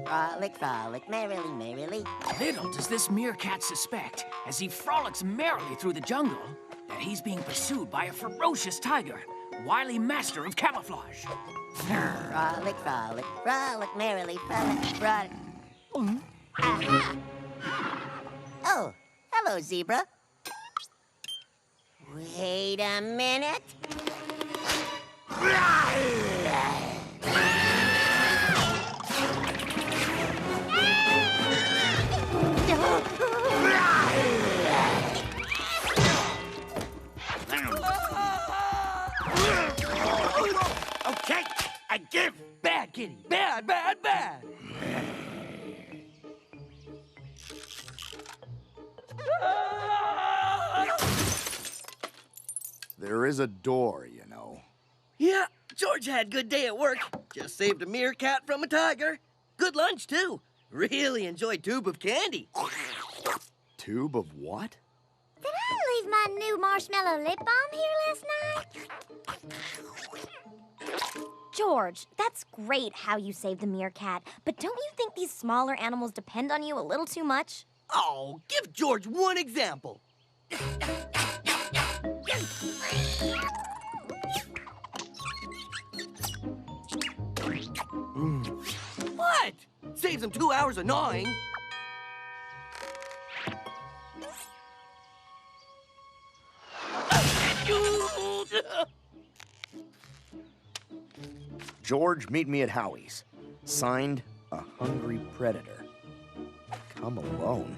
Frolic, frolic, merrily, merrily. Little does this meerkat suspect, as he frolics merrily through the jungle, that he's being pursued by a ferocious tiger, wily master of camouflage. Frolic, frolic, frolic, merrily, frolic, frolic. Aha! Oh, hello, zebra. Wait a minute. Okay, I give. Bad, kitty. Bad, bad, bad. There is a door, you know. Yeah, George had a good day at work. Just saved a meerkat from a tiger. Good lunch, too. Really enjoyed tube of candy. Tube of what? Did I leave my new marshmallow lip balm here last night? George, that's great how you saved the meerkat, but don't you think these smaller animals depend on you a little too much? Oh, give George one example. What? Saves him 2 hours of gnawing. George, meet me at Howie's. Signed, a hungry predator. Come alone.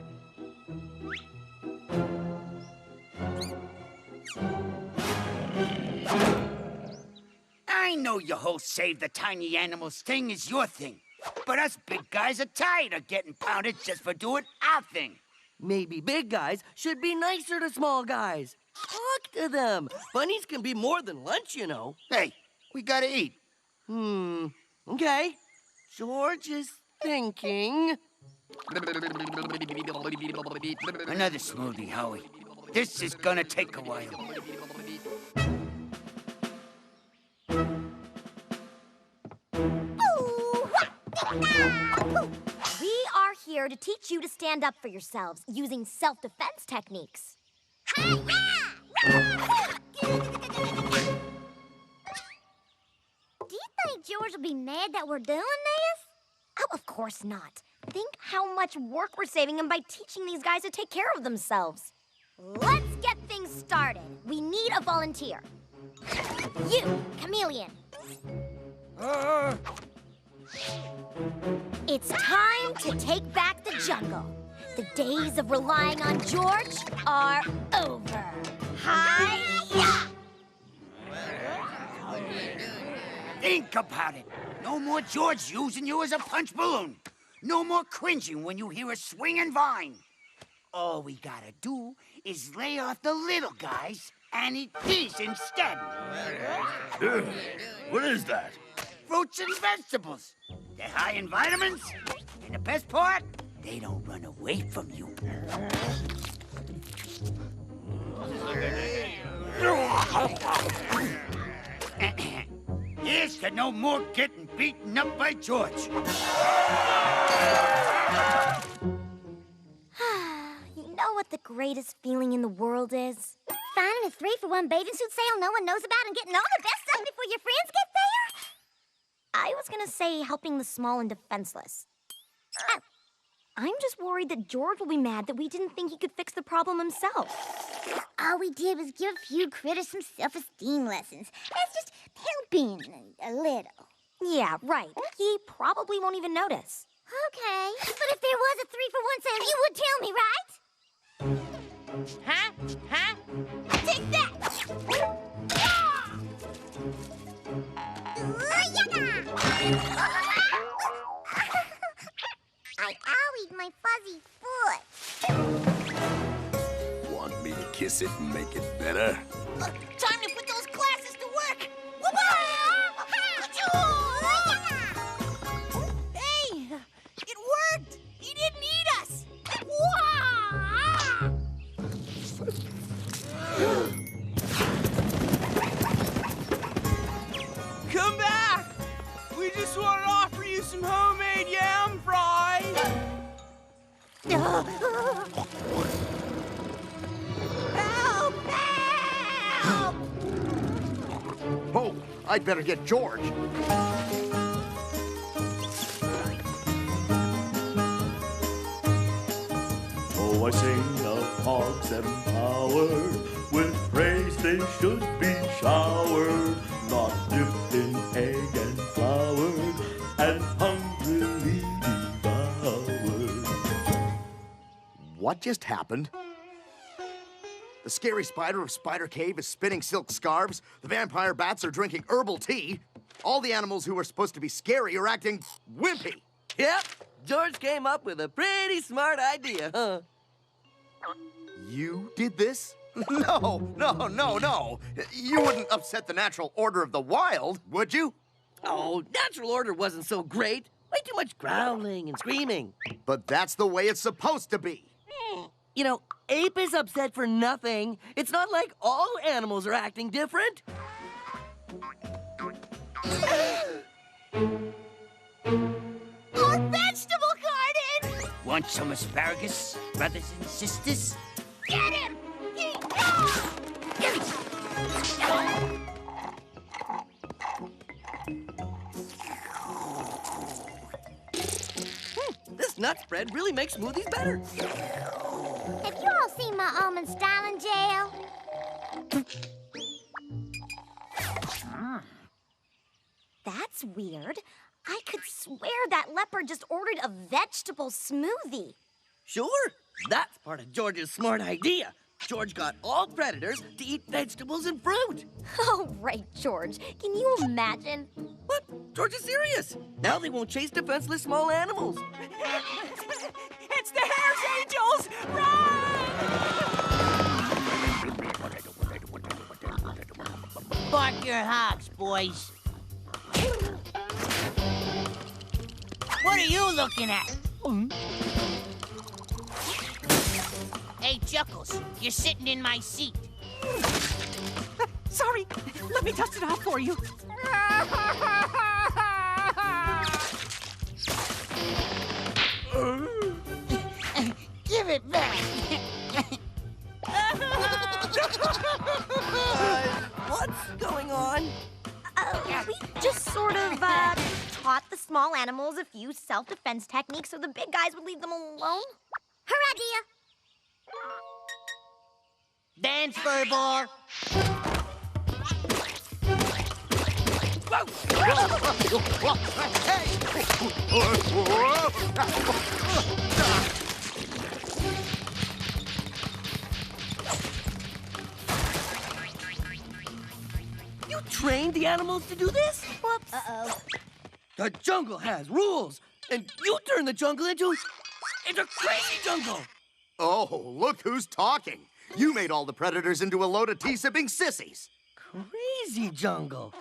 I know your whole save the tiny animals thing is your thing. But us big guys are tired of getting pounded just for doing our thing. Maybe big guys should be nicer to small guys. Talk to them. Bunnies can be more than lunch, you know. Hey, we gotta eat. Okay. George is thinking. Another smoothie, Howie. This is gonna take a while. We are here to teach you to stand up for yourselves using self-defense techniques. Do you think George will be mad that we're doing this? Oh, of course not. Think how much work we're saving him by teaching these guys to take care of themselves. Let's get things started. We need a volunteer. You, chameleon. It's time to take back the jungle. The days of relying on George are over. Hi-ya! Think about it. No more George using you as a punch balloon. No more cringing when you hear a swinging vine. All we gotta do is lay off the little guys and eat these instead. What is that? Fruits and vegetables. They're high in vitamins. And the best part, they don't run away from you. Here's to no more getting beaten up by George. You know what the greatest feeling in the world is? Finding a 3-for-1 bathing suit sale no one knows about and getting all the best stuff before your friends get there? I was gonna say helping the small and defenseless. Oh. I'm just worried that George will be mad that we didn't think he could fix the problem himself. All we did was give a few critters some self-esteem lessons. That's just helping a little. Yeah, right. He probably won't even notice. Okay, but if there was a 3-for-1 sale, you would tell me, right? Huh? Huh? Take that! I owied my fuzzy foot. Want me to kiss it and make it better? Time to put those glasses to work! Hey! It worked! He didn't eat us! Come back! We just want to offer you some homemade yam fries! Help! Help! Oh, I'd better get George. Oh, I sing of hogs and power, with praise they should be showered, not dipped in egg and flour, and hungrily devoured. What just happened? The scary spider of Spider Cave is spinning silk scarves. The vampire bats are drinking herbal tea. All the animals who are supposed to be scary are acting wimpy. Yep, George came up with a pretty smart idea, huh? You did this? No. You wouldn't upset the natural order of the wild, would you? Oh, natural order wasn't so great. Way too much growling and screaming. But that's the way it's supposed to be. You know, Ape is upset for nothing. It's not like all animals are acting different. Our vegetable garden! Want some asparagus, brothers and sisters? Get him! This nut spread really makes smoothies better. Have you all seen my almond styling gel? That's weird. I could swear that leopard just ordered a vegetable smoothie. Sure, that's part of George's smart idea. George got all predators to eat vegetables and fruit. Oh, right, George. Can you imagine? What? George is serious. Now they won't chase defenseless small animals. It's the Hair's Angels! Run! Bark your hogs, boys. What are you looking at? Hey, Chuckles, you're sitting in my seat. Sorry, let me dust it off for you. Give it back. What's going on? We just sort of, taught the small animals a few self-defense techniques so the big guys would leave them alone. Her idea. Dance, furball. You trained the animals to do this? Whoops. Uh-oh. The jungle has rules, and you turn the jungle into crazy jungle. Oh, look who's talking. You made all the predators into a load of tea-sipping sissies. Crazy jungle.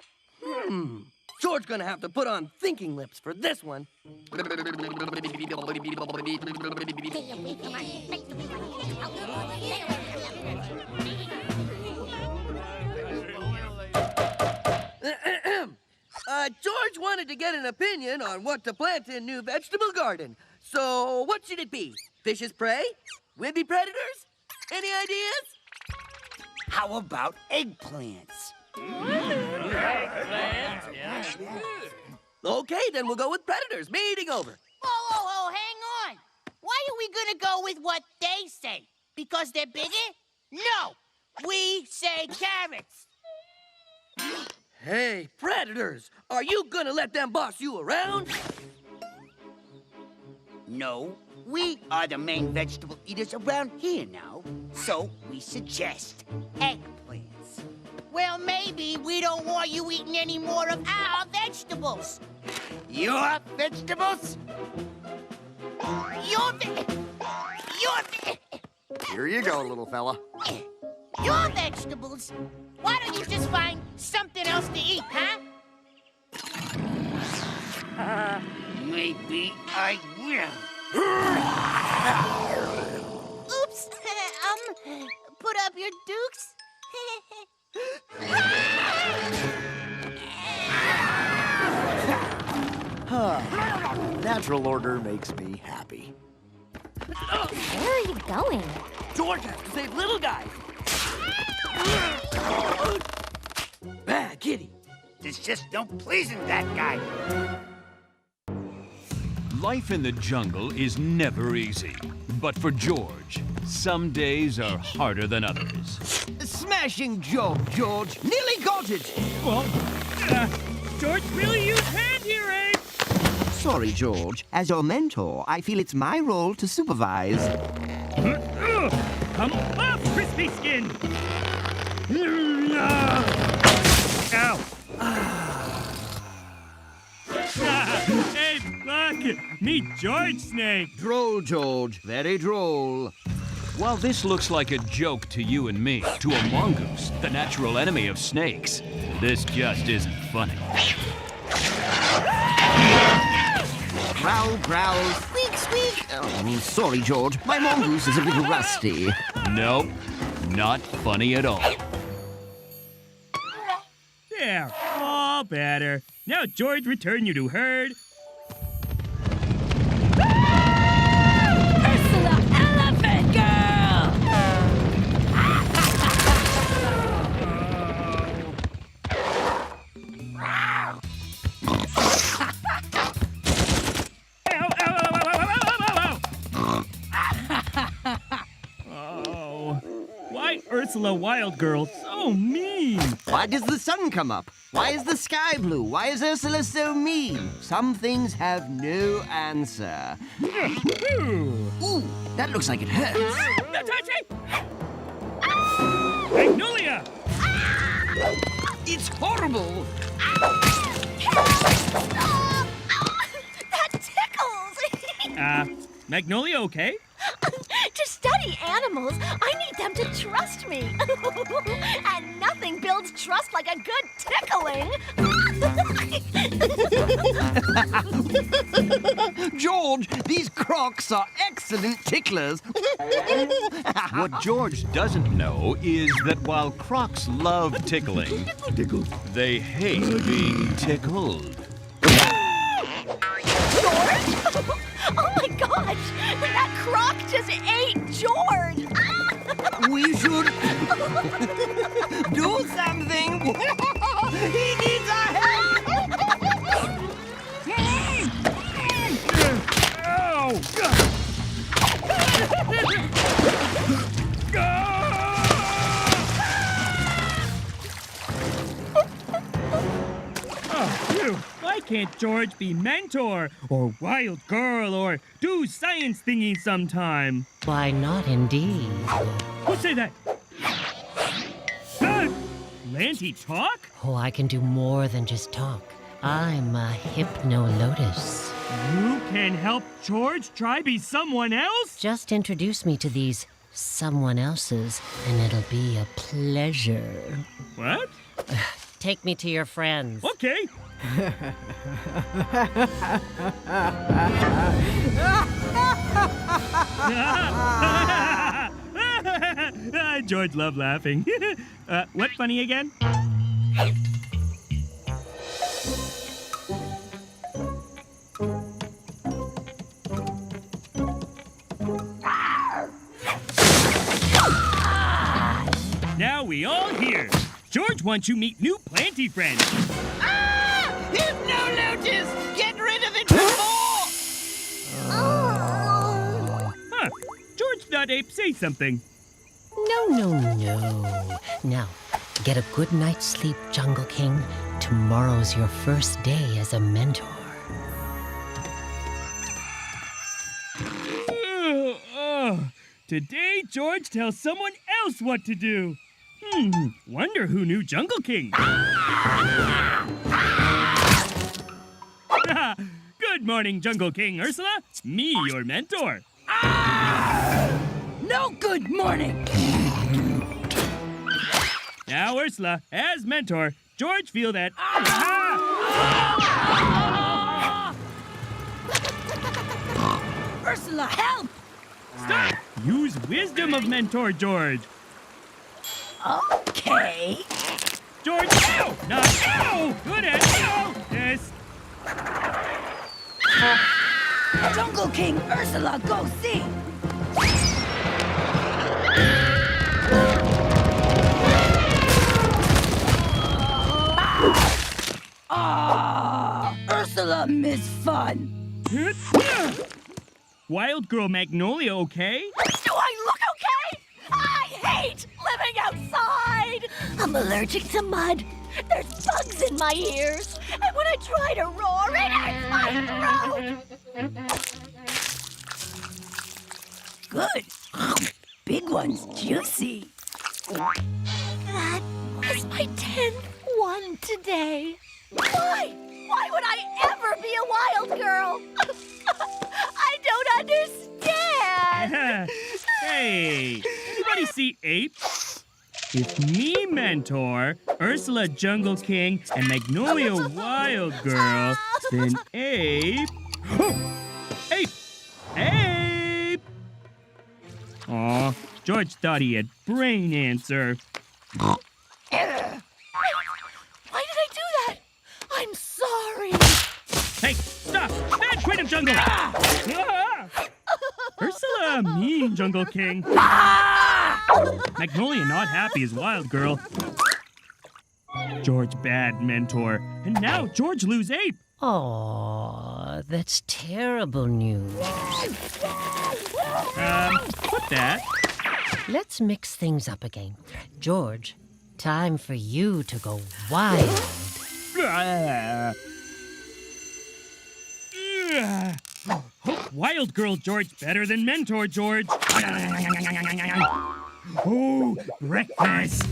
George gonna have to put on thinking lips for this one. George wanted to get an opinion on what to plant in new vegetable garden. So what should it be? Vicious prey? Wimpy predators? Any ideas? How about eggplants? Okay, then we'll go with predators. Meeting over. Whoa, hang on. Why are we gonna go with what they say? Because they're bigger? No, we say carrots. Hey, predators! Are you gonna let them boss you around? No, we are the main vegetable eaters around here now. So we suggest eggplants. Well, maybe we don't want you eating any more of our vegetables. Your vegetables? Your Here you go, little fella. vegetables? Why don't you just find something else to eat, huh? Maybe I will. Oops. Put up your dukes. Natural order makes me happy. Where are you going? George has to save little guy. Bad kitty. There's just no pleasing that guy. Life in the jungle is never easy. But for George, some days are harder than others. Smashing job, George. Nearly got it. Well, George really used hand here, Ape. Sorry, George. As your mentor, I feel it's my role to supervise. Come off, crispy skin! Ow! Hey, look! Meet George Snake! Droll, George. Very droll. While this looks like a joke to you and me, to a mongoose, the natural enemy of snakes, this just isn't funny. Growl, growl, squeak, squeak. Oh, sorry, George. My mongoose is a little rusty. Nope, not funny at all. There, all better. Now, George, return you to herd. Ursula, elephant girl! Oh, why Ursula Wild Girl so mean? Why does the sun come up? Why is the sky blue? Why is Ursula so mean? Some things have no answer. Ooh, that looks like it hurts. Magnolia! It's horrible. That tickles! Magnolia okay? To study animals, I need them to trust me. And nothing builds trust like a good tickling. George, these crocs are excellent ticklers. What George doesn't know is that while crocs love tickling, they hate being tickled. Oh my gosh! That croc just ate George! We should do something. He needs our help. Oh, phew. Why can't George be mentor, or wild girl, or do science thingy sometime? Why not, indeed? Who said that? Lanty talk? Oh, I can do more than just talk. I'm a hypno-lotus. You can help George try be someone else? Just introduce me to these someone else's, and it'll be a pleasure. What? Take me to your friends. Okay. George loved laughing. What funny again? Now we all here. George wants you meet new planty friends. Hypno-lotus! Get rid of it before! Huh. George thought Ape say something. No. Now, get a good night's sleep, Jungle King. Tomorrow's your first day as a mentor. Today, George tells someone else what to do. Wonder who knew Jungle King. Good morning, Jungle King Ursula. Me, your mentor. No good morning. Now, Ursula, as mentor, George feel that... Ursula, help! Stop! Use wisdom of mentor, George. Okay. George, ow! Not ow! Good at ow! Yes. Jungle King, Ursula, go see! Ursula miss fun. Wild girl Magnolia, okay? Do I look okay? I hate living outside! I'm allergic to mud. There's bugs in my ears. And when I try to roar, it hurts my throat. Good. Big one's juicy. That was my 10th one today. Why? Why would I ever be a wild girl? I don't understand. Hey, anybody see Ape? If me, Mentor, Ursula, Jungle King, and Magnolia, Wild Girl, then Ape... Ape! Ape! Aw, George thought he had brain answer. Why did I do that? I'm sorry. Hey, stop! Bad Quantum Jungle! Ursula, mean Jungle King. Magnolia not happy as Wild Girl. George bad Mentor. And now George lose Ape. Aw, that's terrible news. Put that. Let's mix things up again. George, time for you to go wild. Wild Girl George better than Mentor George. Oh, breakfast.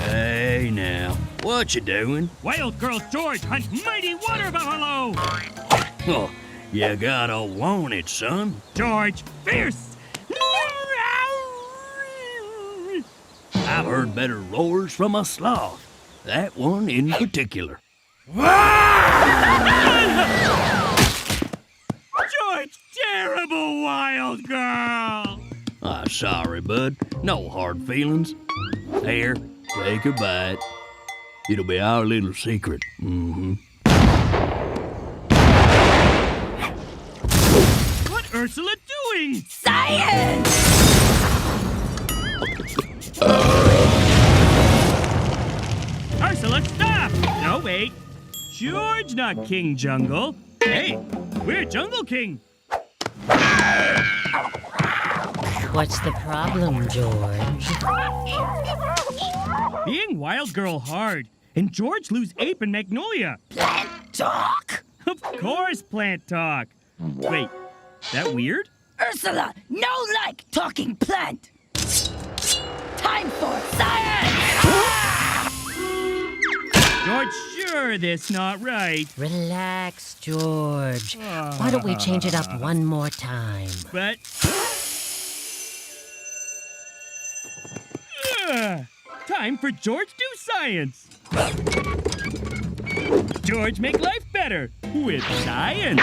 Hey now, what you doing? Wild Girl George hunt mighty water buffalo. Oh, you gotta want it, son. George, fierce. I've heard better roars from a sloth. That one in particular. George, terrible Wild Girl. Sorry, bud. No hard feelings. Here, take a bite. It'll be our little secret. What Ursula doing? Science! Ursula, stop! No, wait. George, not King Jungle. Hey, we're Jungle King. What's the problem, George? Being Wild Girl hard, and George lose Ape and Magnolia. Plant talk? Of course, plant talk. Wait, that weird? Ursula, no like talking plant. Time for science! George, sure this not right. Relax, George. Why don't we change it up one more time? But... time for George do science. George make life better with science.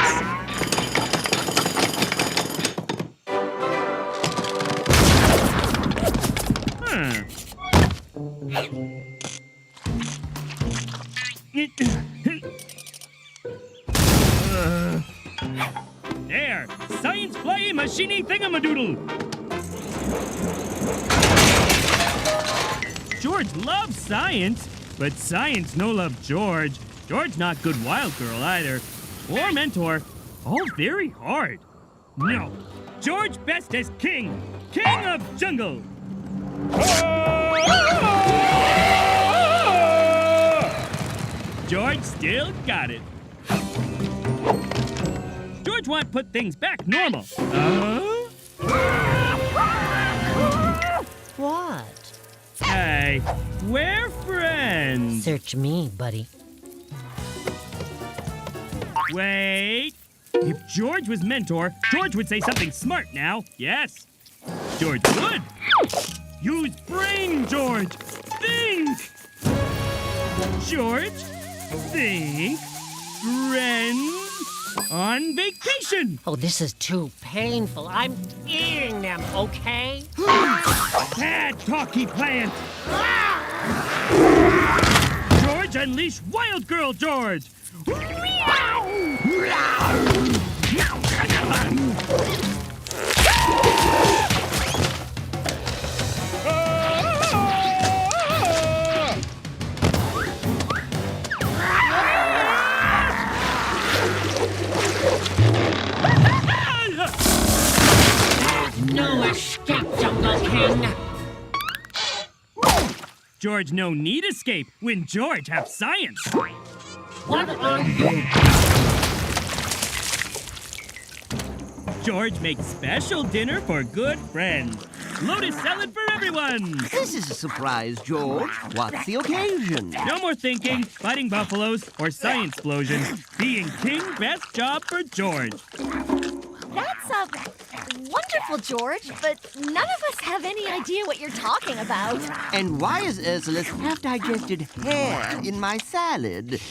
There, science flying machine thingamadoodle. George loves science, but science no love George. George not good Wild Girl either, or Mentor. All very hard. No, George best as king, king of jungle. George still got it. George want put things back normal. What? Hey, we're friends. Search me, buddy. Wait. If George was Mentor, George would say something smart now. Yes. George would. Use brain, George. Think. George, think. Friends on vacation. Oh, this is too painful. I'm eating them, okay? Bad talky plant. George, unleash Wild Girl George. George no need escape when George have science. George makes special dinner for good friends. Lotus salad for everyone. This is a surprise, George. What's the occasion? No more thinking, fighting buffaloes, or science explosions. Being king, best job for George. That's wonderful, George, but none of us have any idea what you're talking about. And why is Ursula's half-digested hair in my salad?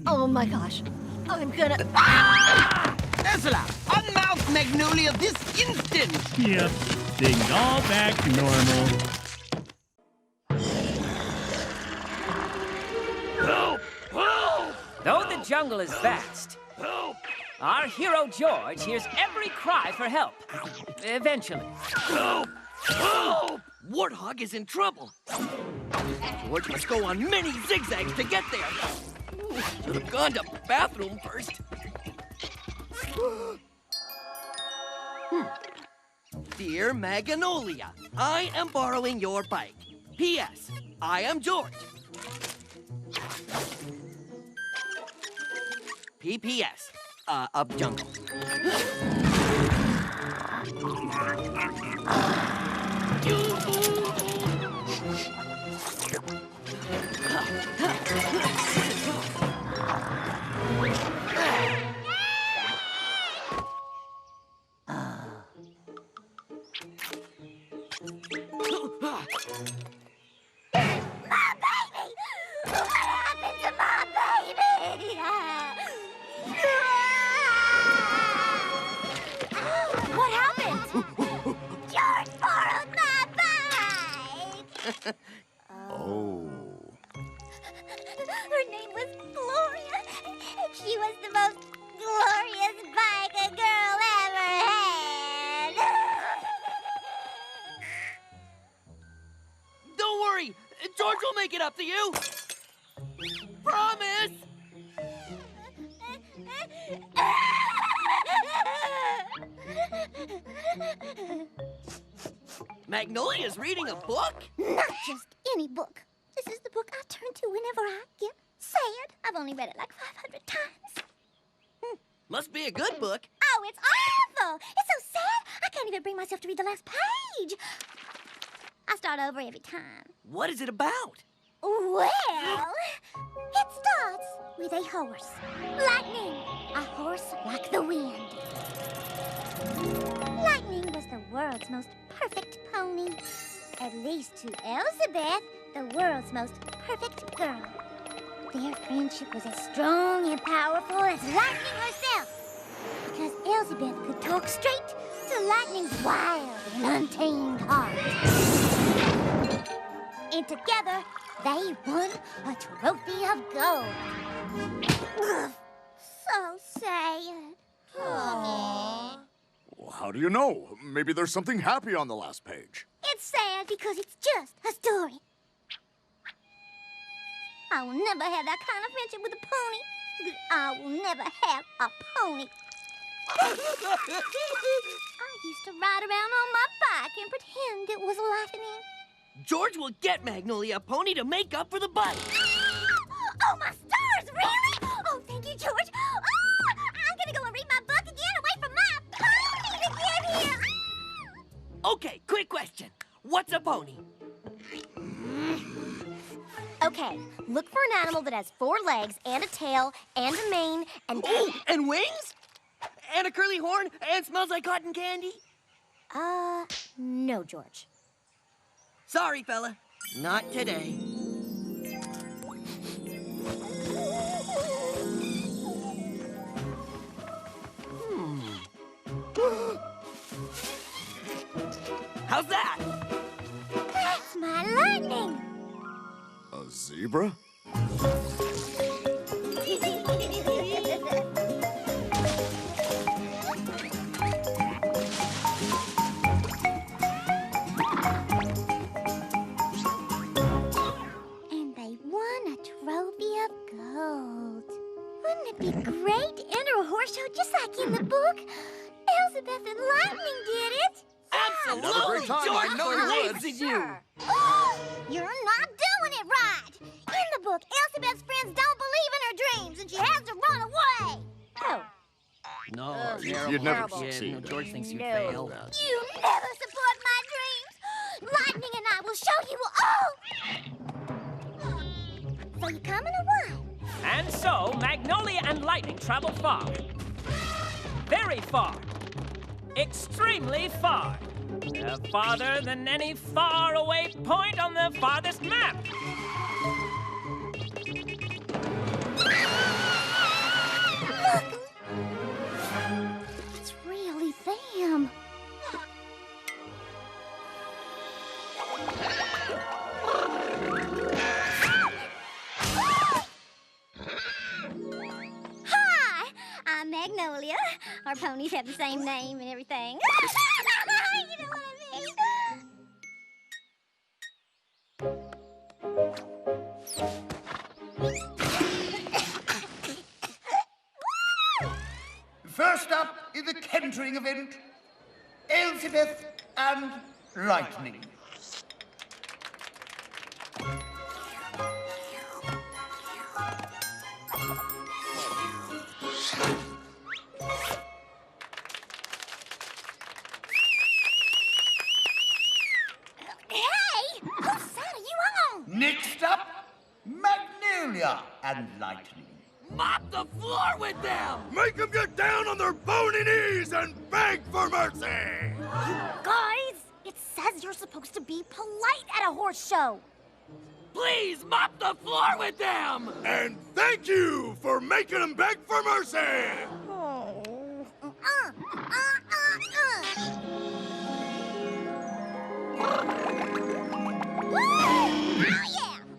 Oh my gosh. I'm gonna... Ursula, unmouth Magnolia this instant! Yep, things all back to normal. Help! Help! Though the jungle is vast, our hero George hears every cry for help. Eventually. Help! Help! Warthog is in trouble. George must go on many zigzags to get there. Should have gone to the bathroom first. Dear Magnolia, I am borrowing your bike. P.S. I am George. P.P.S. Up jungle. What happened? George borrowed my bike! Oh. Her name was Gloria. She was the most glorious bike a girl ever had. Don't worry, George will make it up to you. Promise. Magnolia's reading a book? Not just any book. This is the book I turn to whenever I get sad. I've only read it like 500 times. Must be a good book. Oh, it's awful! It's so sad, I can't even bring myself to read the last page. I start over every time. What is it about? Well, it starts with a horse. Lightning, a horse like the wind. Lightning was the world's most perfect pony. At least to Elizabeth, the world's most perfect girl. Their friendship was as strong and powerful as Lightning herself. Because Elizabeth could talk straight to Lightning's wild and untamed heart. And together, they won a trophy of gold. So sad. Aww. Well, how do you know? Maybe there's something happy on the last page. It's sad because it's just a story. I will never have that kind of friendship with a pony. Because I will never have a pony. I used to ride around on my bike and pretend it was lightning. George will get Magnolia a pony to make up for the bike. Oh, my stars, really? Oh, thank you, George. Oh, I'm gonna go and read my book again away from my pony to get here. Okay, quick question. What's a pony? Okay, look for an animal that has 4 legs and a tail and a mane and... Oh, and wings? And a curly horn and smells like cotton candy? No, George. Sorry, fella. Not today. How's that? That's my lightning. A zebra? And they won a trophy of gold. Wouldn't it be great to enter a horse show just like in the book? Elizabeth and Lightning did it. Absolutely! Have a great time. George I know you would. believes in you! You're not doing it right. In the book, Elizabeth's friends don't believe in her dreams, and she has to run away. Oh. No, You'd never Yeah, succeed. no, George thinks you No. fail. You never support my dreams. Lightning and I will show you all. So you coming or what? And so, Magnolia and Lightning travel far. Very far. Extremely far. Farther than any faraway point on the farthest map. Look! It's really them. Hi, I'm Magnolia. Our ponies have the same name and everything. You know what I mean? First up in the kentering event, Elizabeth and Lightning. Hey, whose side are you on? Next up, Magnolia and Lightning. Mop the floor with them! Make them get down on their bony knees and beg for mercy! Guys, it says you're supposed to be polite at a horse show. Please mop the floor with them! And thank you for making them beg for mercy! Woo! Oh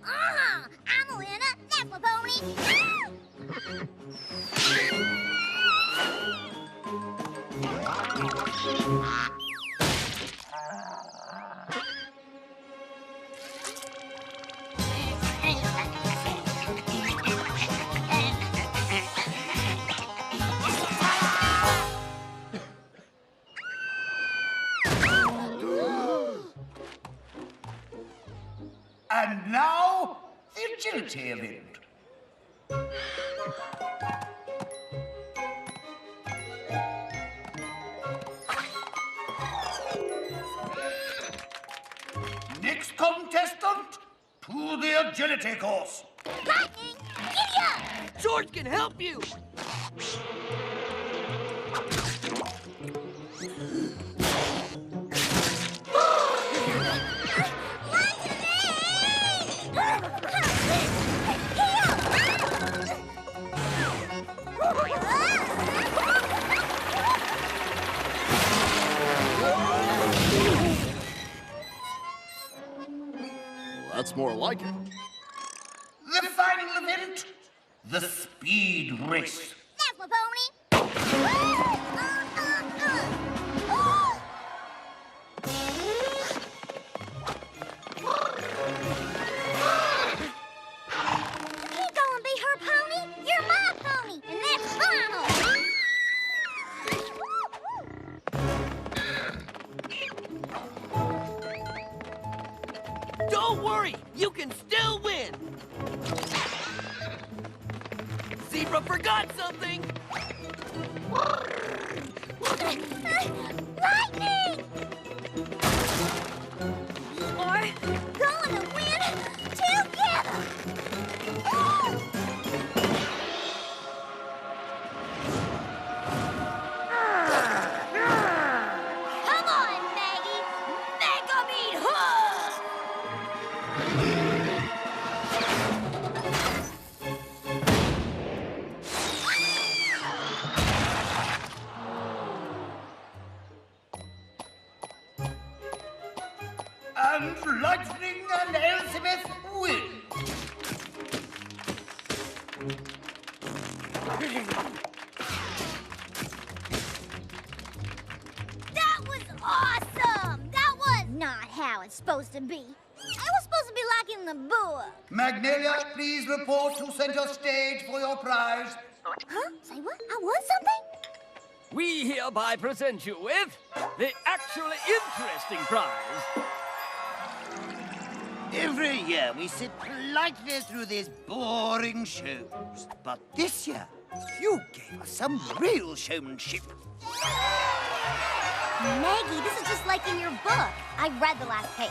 yeah! I'm a winner. That's my pony. And now, the agility event. Next contestant, to the agility course. Lightning, giddy up! George can help you! That's more like it. The final event, the speed race. That's my pony. You ain't gonna be her pony. You're my pony, and that's final. Don't worry, you can still win! Zebra forgot something! Lightning! We're going to win together! Come on, Maggie! Make 'em eat hooves! And Lightning and Elizabeth win. That was awesome! That was not how it's supposed to be. It was supposed to be like in the book. Magnolia, please report to center stage for your prize. Huh? Say what? I won something? we hereby present you with the actually interesting prize. Every year we sit politely through these boring shows. But this year, you gave us some real showmanship. Maggie, this is just like in your book. I read the last page.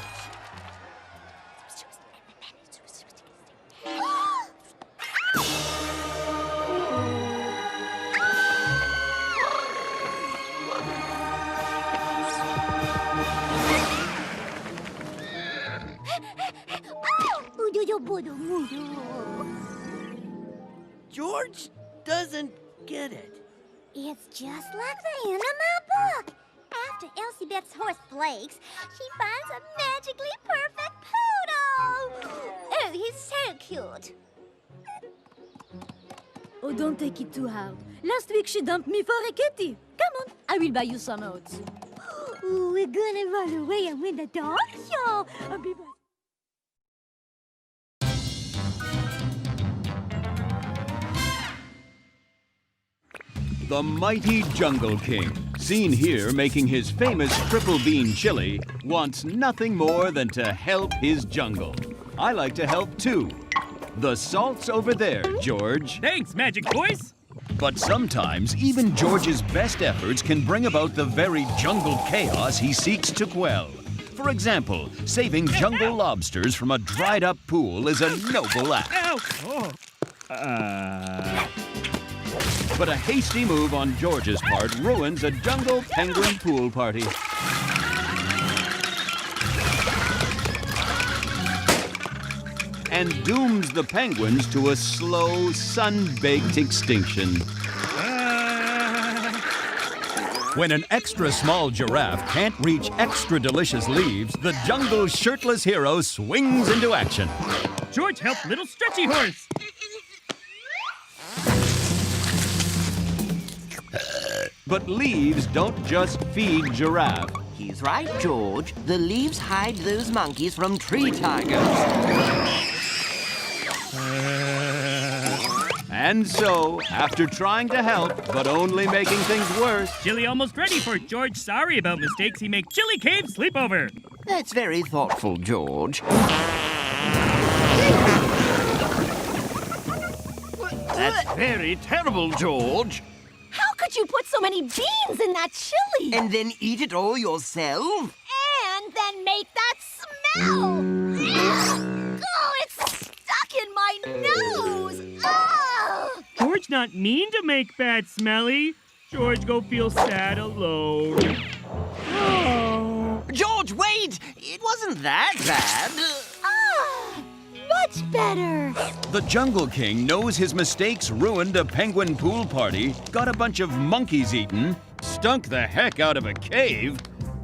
George doesn't get it. It's just like the end of my book. After Elsie Beth's horse flakes, she finds a magically perfect poodle. Oh, he's so cute. Oh, don't take it too hard. Last week she dumped me for a kitty. Come on, I will buy you some oats. Ooh, we're gonna run away and win the dog show. I'll be right. The mighty Jungle King, seen here making his famous triple bean chili, wants nothing more than to help his jungle. I like to help too. The salt's over there, George. Thanks, Magic Voice. But sometimes even George's best efforts can bring about the very jungle chaos he seeks to quell. For example, saving jungle lobsters from a dried-up pool is a noble act. Ow! Oh. But a hasty move on George's part ruins a jungle penguin pool party. And dooms the penguins to a slow, sun-baked extinction. When an extra small giraffe can't reach extra delicious leaves, the jungle's shirtless hero swings into action. George helped little stretchy horse. But leaves don't just feed giraffe. He's right, George. The leaves hide those monkeys from tree tigers. And so, after trying to help, but only making things worse... Chili almost ready for George. Sorry about mistakes. He make Chili Cave sleepover. That's very thoughtful, George. That's very terrible, George. How could you put so many beans in that chili? And then eat it all yourself? And then make that smell! Oh, it's stuck in my nose! Oh! George not mean to make bad smelly. George go feel sad alone. Oh. George, wait! It wasn't that bad. Much better. The Jungle King knows his mistakes ruined a penguin pool party, got a bunch of monkeys eaten, stunk the heck out of a cave.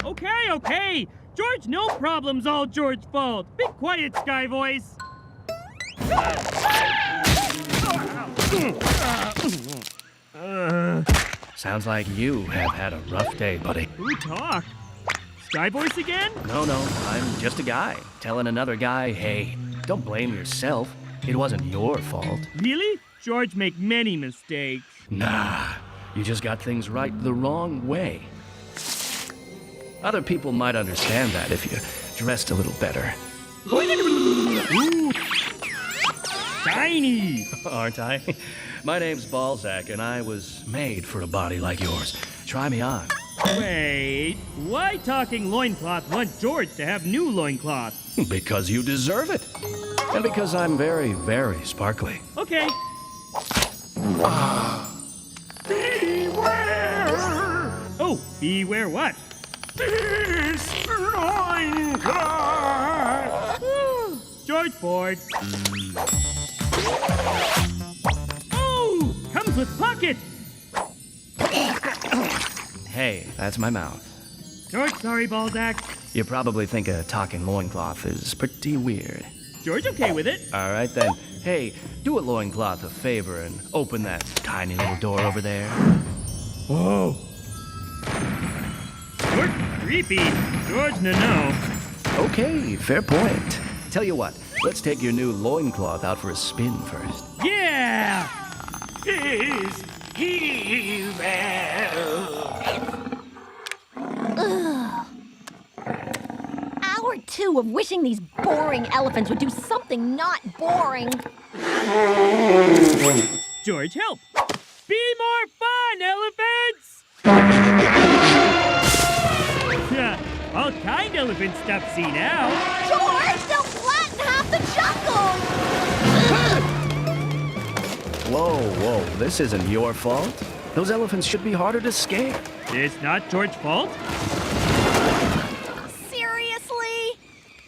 Okay. George, no problem's all George's fault. Be quiet, Sky Voice. Sounds like you have had a rough day, buddy. Who talk? Sky Voice again? No, I'm just a guy telling another guy, hey, don't blame yourself. It wasn't your fault. Really? George make many mistakes. Nah, you just got things right the wrong way. Other people might understand that if you dressed a little better. Ooh. Shiny! Aren't I? My name's Balzac, and I was made for a body like yours. Try me on. Wait, why talking loincloth want George to have new loincloth? Because you deserve it. And because I'm very, very sparkly. Okay. Beware! Oh, beware what? This loincloth! George bored. Oh, comes with pocket. Hey, that's my mouth. George, sorry, Balzac. You probably think a talking loincloth is pretty weird. George okay with it. All right, then. Hey, do a loincloth a favor and open that tiny little door over there. Whoa. George, creepy. George, no. Okay, fair point. Tell you what, let's take your new loincloth out for a spin first. Yeah! Is he well? you of wishing these boring elephants would do something not boring. George, help! Be more fun, elephants! Yeah, all kind elephant stuff, see now. George, they'll flatten half the jungle! Whoa, this isn't your fault. Those elephants should be harder to scare. It's not George's fault? Seriously?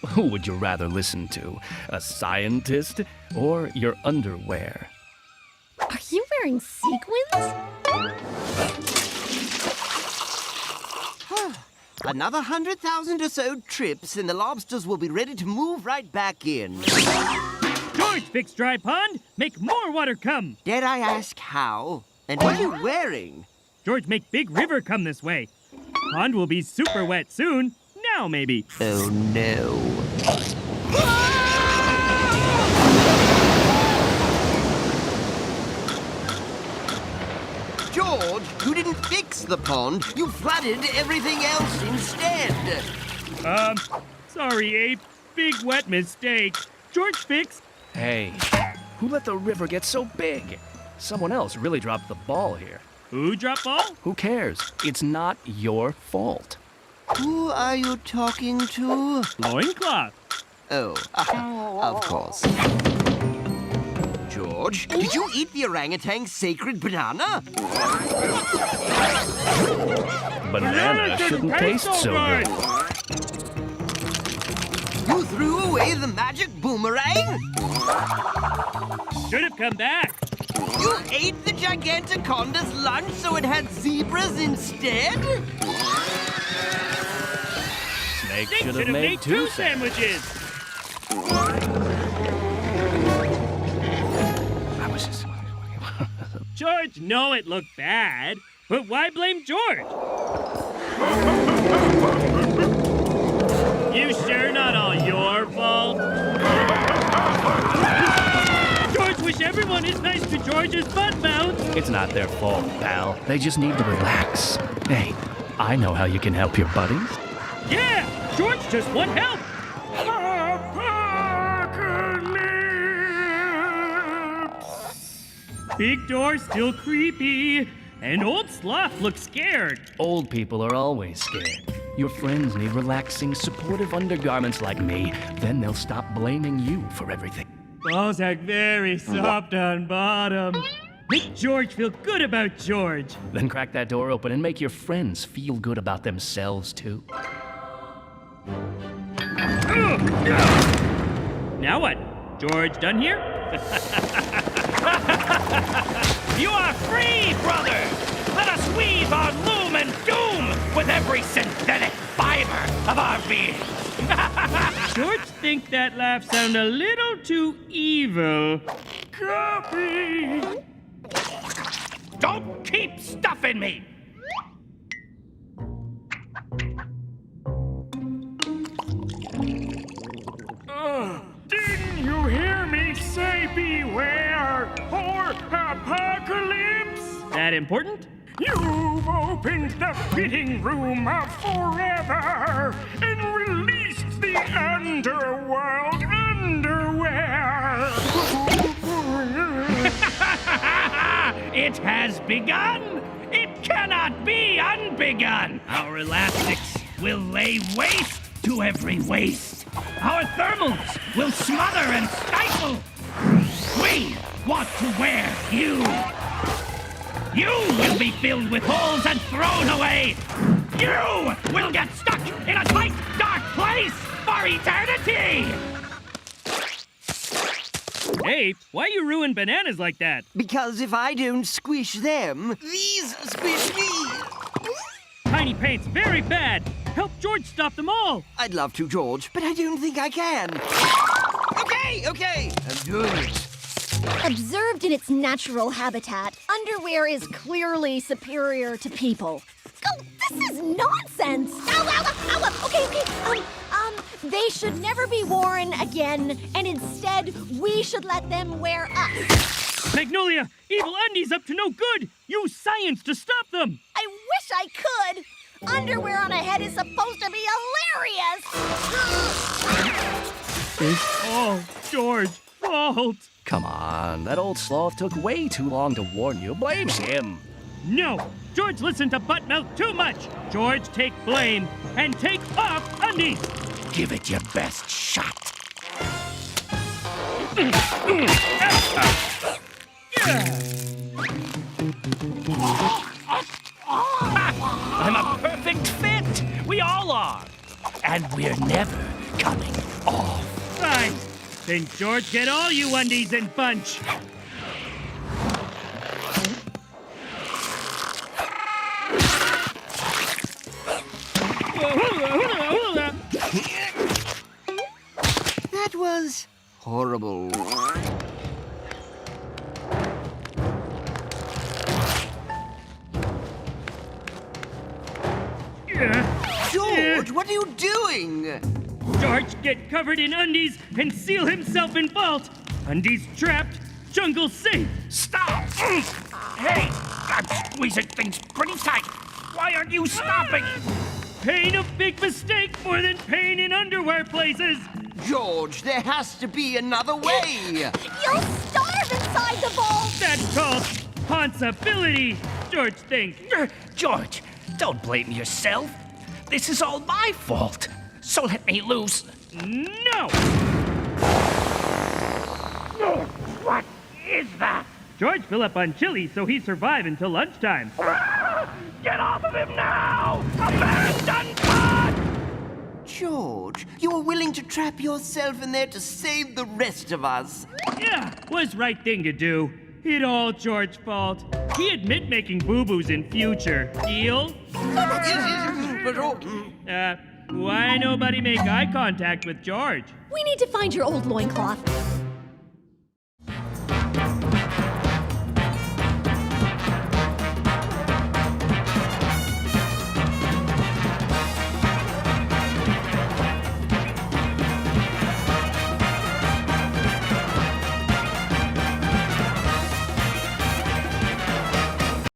Who would you rather listen to? A scientist or your underwear? Are you wearing sequins? Another 100,000 or so trips, and the lobsters will be ready to move right back in. George, fix dry pond. Make more water come. Dare I ask how? And what are you wearing? George, make big river come this way. Pond will be super wet soon. Now, maybe. Oh, no. George, you didn't fix the pond. You flooded everything else instead. Sorry, Ape. Big wet mistake. George fixed. Hey, who let the river get so big? Someone else really dropped the ball here. Who dropped ball? Who cares? It's not your fault. Who are you talking to? Loincloth. Oh, of course. George, did you eat the orangutan's sacred banana? Banana shouldn't taste so good. You threw away the magic boomerang? Should have come back. You ate the Gigantoconda's lunch so it had zebras instead? Snake They should have made two sandwiches. George, know it looked bad, but why blame George? You sure not all your fault? George, wish everyone is nice to George's butt mouth. It's not their fault, pal. They just need to relax. Hey, I know how you can help your buddies. Yeah, George just want help. Big door still creepy, and old Sloth looks scared. Old people are always scared. Your friends need relaxing, supportive undergarments like me. Then they'll stop blaming you for everything. Balls are very soft on bottom. Make George feel good about George. Then crack that door open and make your friends feel good about themselves, too. Now what? George done here? You are free, brother! Let us weave our loom and doom with every synthetic fiber of our being! George think that laugh sound a little too evil. Copy! Don't keep stuffing me! Didn't you hear me say beware or apocalypse? That important? You've opened the fitting room of forever and released the underworld underwear. It has begun! It cannot be unbegun! Our elastics will lay waste to every waste. Our thermals will smother and stifle. We want to wear you. You will be filled with holes and thrown away. You will get stuck in a tight, dark place for eternity. Ape, why you ruin bananas like that? Because if I don't squish them, these squish me. Tiny Paint's very bad. Help George stop them all. I'd love to, George, but I don't think I can. Okay, I'm doing it. Observed in its natural habitat, underwear is clearly superior to people. Oh, this is nonsense! Okay. They should never be worn again, and instead, we should let them wear us. Magnolia, evil undies up to no good. Use science to stop them. I wish I could. Underwear on a head is supposed to be hilarious. fault. Come on, that old sloth took way too long to warn you. Blame him. No, George listened to Buttmouth too much. George, take blame and take off undies. Give it your best shot. I'm a perfect fit. We all are. And we're never coming off. Fine. Then George, get all you undies in bunch. That was horrible. George, what are you doing? George, get covered in undies and seal himself in vault. Undies trapped, jungle safe. Stop! Hey, I'm squeezing things pretty tight. Why aren't you stopping? Pain of big mistake more than pain in underwear places. George, there has to be another way. You'll starve inside the vault. That's called responsibility, George thinks. George, don't blame yourself. This is all my fault. So let me loose. No! What is that? George fill up on chili so he survive until lunchtime. Get off of him now! Abandon God! George, you were willing to trap yourself in there to save the rest of us. Yeah, was right thing to do. It all George's fault. He admit making boo-boos in future. Deal? Why nobody make eye contact with George? We need to find your old loincloth.